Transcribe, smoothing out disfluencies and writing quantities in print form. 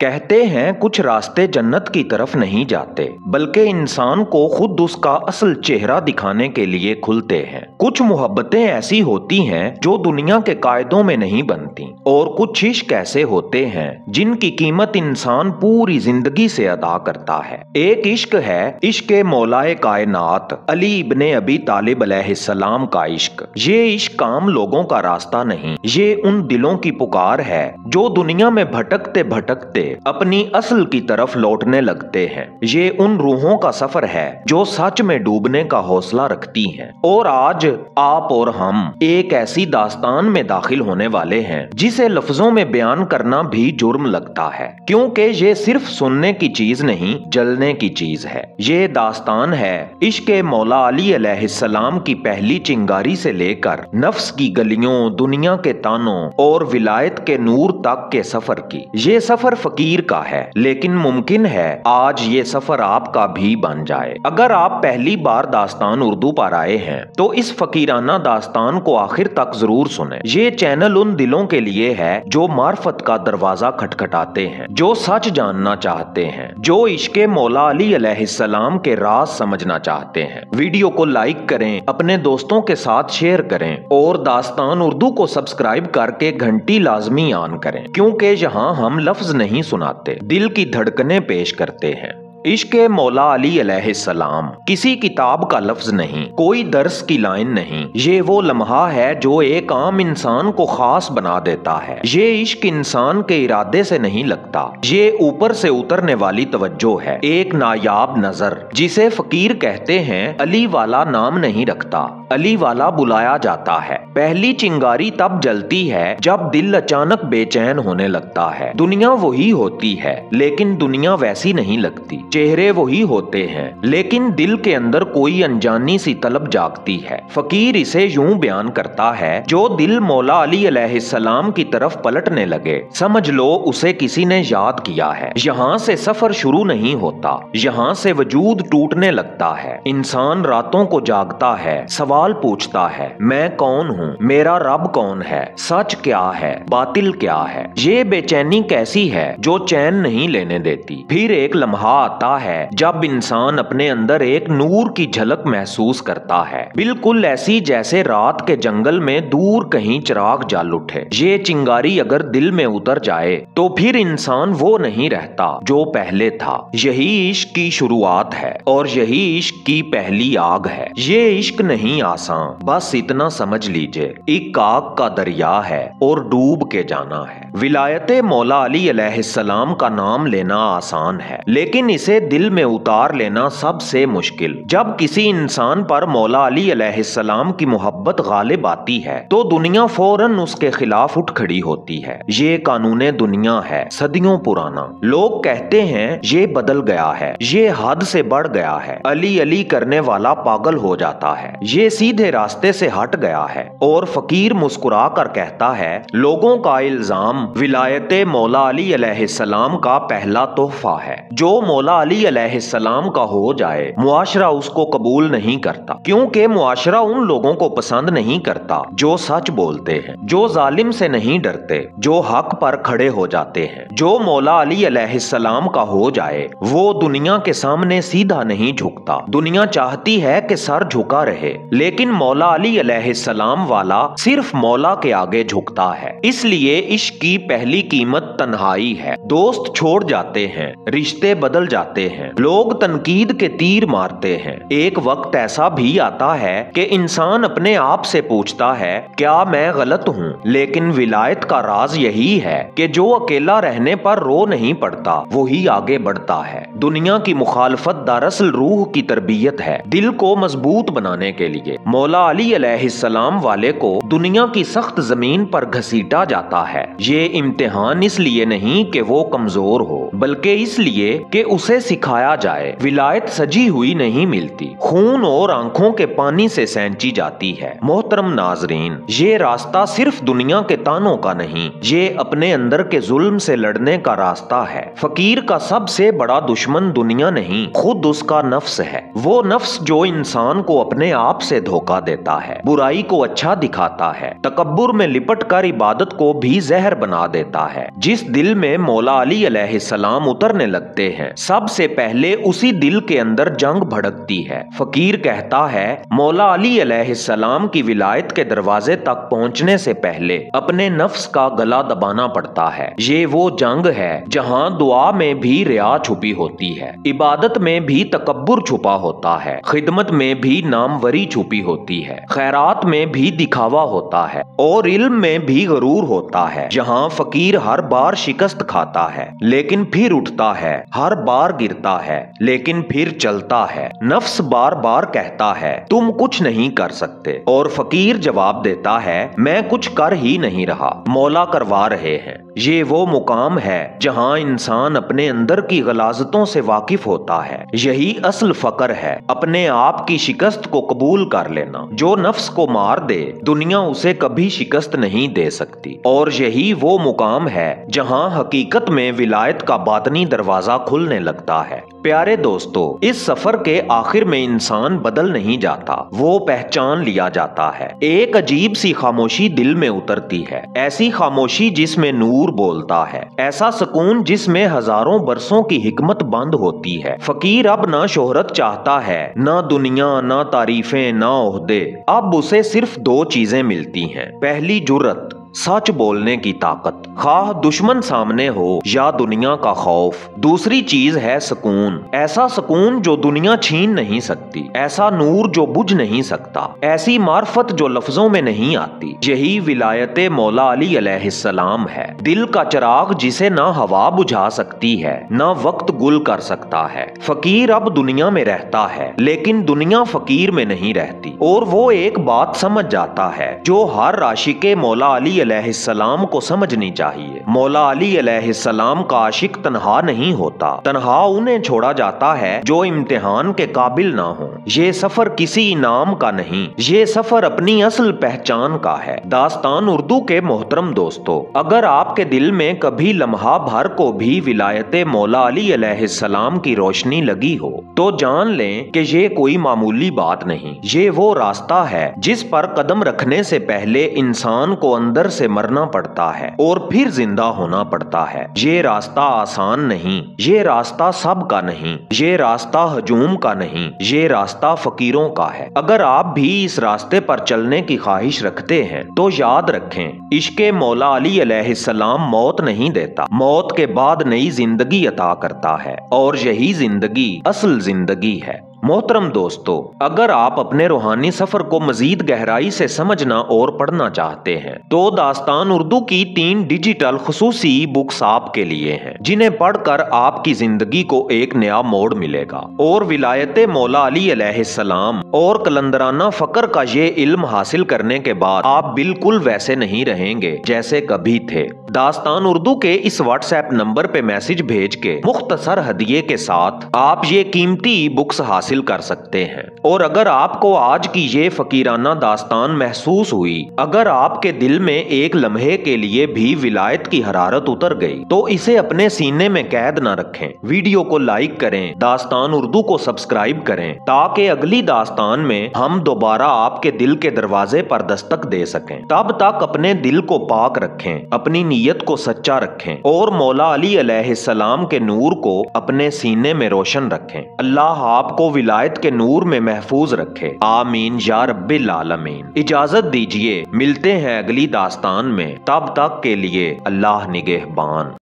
कहते हैं कुछ रास्ते जन्नत की तरफ नहीं जाते बल्कि इंसान को खुद उसका असल चेहरा दिखाने के लिए खुलते हैं। कुछ मोहब्बतें ऐसी होती हैं जो दुनिया के कायदों में नहीं बनती और कुछ इश्क ऐसे होते हैं जिनकी कीमत इंसान पूरी जिंदगी से अदा करता है। एक इश्क है इश्क मौलाए कायनात अली इब्ने अबी तालिब अलैहिस्सलाम का इश्क। ये इश्क आम लोगों का रास्ता नहीं, ये उन दिलों की पुकार है जो दुनिया में भटकते भटकते अपनी असल की तरफ लौटने लगते हैं। ये उन रूहों का सफर है जो सच में डूबने का हौसला रखती हैं। और आज आप और हम एक ऐसी दास्तान में दाखिल होने वाले हैं जिसे लफ्जों में बयान करना भी जुर्म लगता है, क्योंकि ये सिर्फ सुनने की चीज नहीं, जलने की चीज है। ये दास्तान है इश्क मौला अली अलैहिस्सलाम की पहली चिंगारी से लेकर नफ्स की गलियों, दुनिया के तानों और विलायत के नूर तक के सफर की। ये सफर फकीर का है, लेकिन मुमकिन है आज ये सफर आपका भी बन जाए। अगर आप पहली बार दास्तान उर्दू पर आए हैं तो इस फकीराना दास्तान को आखिर तक जरूर सुनें। ये चैनल उन दिलों के लिए है जो मार्फत का दरवाजा खटखटाते हैं, जो सच जानना चाहते हैं, जो इश्क मौला अली अलैहिस्सलाम के राज समझना चाहते हैं। वीडियो को लाइक करें, अपने दोस्तों के साथ शेयर करें और दास्तान उर्दू को सब्सक्राइब करके घंटी लाजमी ऑन करें, क्योंकि यहाँ हम लफ्ज नहीं सुनाते, दिल की धड़कनें पेश करते हैं। इश्क मौला अली अलैहिस्सलाम किसी किताब का लफ्ज नहीं, कोई दर्स की लाइन नहीं। ये वो लम्हा है जो एक आम इंसान को खास बना देता है। ये इश्क इंसान के इरादे से नहीं लगता, ये ऊपर से उतरने वाली तवज्जो है, एक नायाब नजर जिसे फकीर कहते हैं। अली वाला नाम नहीं रखता, अली वाला बुलाया जाता है। पहली चिंगारी तब जलती है जब दिल अचानक बेचैन होने लगता है। दुनिया वही होती है लेकिन दुनिया वैसी नहीं लगती। चेहरे वही होते हैं लेकिन दिल के अंदर कोई अनजानी सी तलब जागती है। फकीर इसे यूं बयान करता है, जो दिल मौला अली अलैहिस्सलाम की तरफ पलटने लगे, समझ लो उसे किसी ने याद किया है। यहाँ से सफर शुरू नहीं होता, यहाँ से वजूद टूटने लगता है। इंसान रातों को जागता है, सवाल पूछता है, मैं कौन हूँ, मेरा रब कौन है, सच क्या है, बातिल क्या है। ये बेचैनी कैसी है जो चैन नहीं लेने देती। फिर एक लम्हा आता है जब इंसान अपने अंदर एक नूर की झलक महसूस करता है, बिल्कुल ऐसी जैसे रात के जंगल में दूर कहीं चिराग जल उठे। ये चिंगारी अगर दिल में उतर जाए तो फिर इंसान वो नहीं रहता जो पहले था। यही इश्क की शुरुआत है और यही इश्क की पहली आग है। ये इश्क नहीं आसान, बस इतना समझ लीजिए, एक आग का दरिया है और डूब के जाना है। विलायत मौला अली अलैहिस्सलाम का नाम लेना आसान है, लेकिन इसे दिल में उतार लेना सबसे मुश्किल। जब किसी इंसान पर मौला अली अलैहिस्सलाम की मोहब्बत गालिब आती है तो दुनिया फौरन उसके खिलाफ उठ खड़ी होती है। ये कानूने दुनिया है, सदियों पुराना। लोग कहते हैं ये बदल गया है, ये हद से बढ़ गया है, अली अली करने वाला पागल हो जाता है, ये सीधे रास्ते से हट गया है। और फकीर मुस्कुरा कर कहता है, लोगों का इल्जाम विलायत मौला अली अलैहिस्सलाम का पहला तोहफा है। जो मौला अली अलैहिस्सलाम का हो जाए मुआशरा उसको कबूल नहीं करता, क्योंकि मुआशरा उन लोगों को पसंद नहीं करता जो सच बोलते हैं, जो जालिम से नहीं डरते, जो हक पर खड़े हो जाते हैं। जो मौला अली अलैहिस्सलाम का हो जाए वो दुनिया के सामने सीधा नहीं झुकता। दुनिया चाहती है कि सर झुका रहे, लेकिन मौला अली अलैहिस्सलाम वाला सिर्फ मौला के आगे झुकता है। इसलिए इश्क की पहली कीमत तन्हाई है। दोस्त छोड़ जाते हैं, रिश्ते बदल जाते हैं, लोग तनकीद के तीर मारते हैं। एक वक्त ऐसा भी आता है कि इंसान अपने आप से पूछता है, क्या मैं गलत हूँ? लेकिन विलायत का राज यही है कि जो अकेला रहने पर रो नहीं पड़ता वही आगे बढ़ता है। दुनिया की मुखालफत दरअसल रूह की तरबियत है, दिल को मजबूत बनाने के लिए। मौला अली अलैहिस्सलाम वाले को दुनिया की सख्त जमीन पर घसीटा जाता है। ये इम्तिहान इसलिए नहीं कि वो कमजोर हो, बल्कि इसलिए कि उसे सिखाया जाए विलायत सजी हुई नहीं मिलती, खून और आंखों के पानी से सैंची जाती है। मोहतरम नाजरीन, ये रास्ता सिर्फ दुनिया के तानों का नहीं, ये अपने अंदर के जुल्म से लड़ने का रास्ता है। फकीर का सबसे बड़ा दुश्मन दुनिया नहीं, खुद उसका नफ्स है। वो नफ्स जो इंसान को अपने आप से धोखा देता है, बुराई को अच्छा दिखाता है, तकब्बुर में लिपट कर इबादत को भी जहर बना देता है। जिस दिल में मौला अली अलैहिस्सलाम उतरने लगते हैं, सबसे पहले उसी दिल के अंदर जंग भड़कती है। फकीर कहता है, मौला अली अलैहिस्सलाम की विलायत के दरवाजे तक पहुंचने से पहले अपने नफ्स का गला दबाना पड़ता है। ये वो जंग है जहां दुआ में भी रिया छुपी होती है, इबादत में भी तकब्बुर छुपा होता है, खिदमत में भी नामवरी छुपी होती है, खैरात में भी दिखावा होता है और इल्म में भी गरूर होता है। जहां फकीर हर बार शिकस्त खाता है लेकिन फिर उठता है, हर बार गिरता है लेकिन फिर चलता है। नफ्स बार बार कहता है तुम कुछ नहीं कर सकते, और फकीर जवाब देता है मैं कुछ कर ही नहीं रहा, मौला करवा रहे हैं। ये वो मुकाम है जहां इंसान अपने अंदर की गलाजतों से वाकिफ होता है। यही असल फकर है, अपने आप की शिकस्त को कबूल कर लेना। जो नफ्स को मार दे, दुनिया उसे कभी शिकस्त नहीं दे सकती। और यही वो मुकाम है जहां हकीकत में विलायत का बातनी दरवाजा खुलने लगता है। प्यारे दोस्तों, इस सफर के आखिर में इंसान बदल नहीं जाता, वो पहचान लिया जाता है। एक अजीब सी खामोशी दिल में उतरती है, ऐसी खामोशी जिसमें नूर बोलता है, ऐसा सुकून जिसमें हजारों बरसों की हिकमत बंद होती है। फकीर अब ना शोहरत चाहता है, ना दुनिया, ना तारीफें, ना ओहदे। अब उसे सिर्फ दो चीजें मिलती हैं। पहली जुर्रत, सच बोलने की ताकत, खाह दुश्मन सामने हो या दुनिया का खौफ। दूसरी चीज है सुकून, ऐसा सुकून जो दुनिया छीन नहीं सकती, ऐसा नूर जो बुझ नहीं सकता, ऐसी मार्फत जो लफ्जों में नहीं आती। यही विलायत मौला अली अलैहिस्सलाम है, दिल का चिराग जिसे ना हवा बुझा सकती है, ना वक्त गुल कर सकता है। फकीर अब दुनिया में रहता है लेकिन दुनिया फकीर में नहीं रहती, और वो एक बात समझ जाता है जो हर आशिके मौला अली अलैहिस्सलाम को समझनी चाहिए। मौला अली अलैहिस्सलाम का आशिक तन्हा नहीं होता, तन्हा उन्हें छोड़ा जाता है जो इम्तिहान के काबिल ना हो। ये सफर किसी इनाम का नहीं, ये सफर अपनी असल पहचान का है। दास्तान उर्दू के मोहतरम दोस्तों, अगर आपके दिल में कभी लम्हा भर को भी विलायत मौला अली अलैहिस्सलाम की रोशनी लगी हो तो जान लें कि ये कोई मामूली बात नहीं, ये वो रास्ता है जिस पर कदम रखने से पहले इंसान को अंदर से मरना पड़ता है और फिर जिंदा होना पड़ता है। ये रास्ता आसान नहीं, ये रास्ता सब का नहीं, ये रास्ता हजूम का नहीं, ये रास्ता फकीरों का है। अगर आप भी इस रास्ते पर चलने की ख्वाहिश रखते हैं तो याद रखें, इश्के मौला अली अलैहिस्सलाम मौत नहीं देता, मौत के बाद नई जिंदगी अता करता है, और यही जिंदगी असल जिंदगी है। मोहतरम दोस्तों, अगर आप अपने रूहानी सफर को मजीद गहराई से समझना और पढ़ना चाहते हैं तो दास्तान उर्दू की 3 डिजिटल खुसूसी बुक्स आपके लिए हैं, जिन्हें पढ़कर आपकी जिंदगी को एक नया मोड़ मिलेगा और विलायत मौला अली अलैहिस्सलाम और कलंदराना फकर का ये इल्म हासिल करने के बाद आप बिल्कुल वैसे नहीं रहेंगे जैसे कभी थे। दास्तान उर्दू के इस व्हाट्सएप नंबर पे मैसेज भेज के मुख्तसर हदिये के साथ आप ये कीमती बुक्स हासिल कर सकते हैं। और अगर आपको आज की ये फकीराना दास्तान महसूस हुई, अगर आपके दिल में एक लम्हे के लिए भी विलायत की हरारत उतर गई, तो इसे अपने सीने में कैद न रखें। वीडियो को लाइक करें, दास्तान उर्दू को सब्सक्राइब करें, ताकि अगली दास्तान में हम दोबारा आपके दिल के दरवाजे पर दस्तक दे सकें। तब तक अपने दिल को पाक रखें, अपनी नीयत को सच्चा रखें और मौला अली अलैहिस्सलाम के नूर को अपने सीने में रोशन रखें। अल्लाह आपको विलायत के नूर में महफूज रखे। आमीन या रब्बिल आलमीन। इजाजत दीजिए, मिलते हैं अगली दास्तान में, तब तक के लिए अल्लाह निगहबान।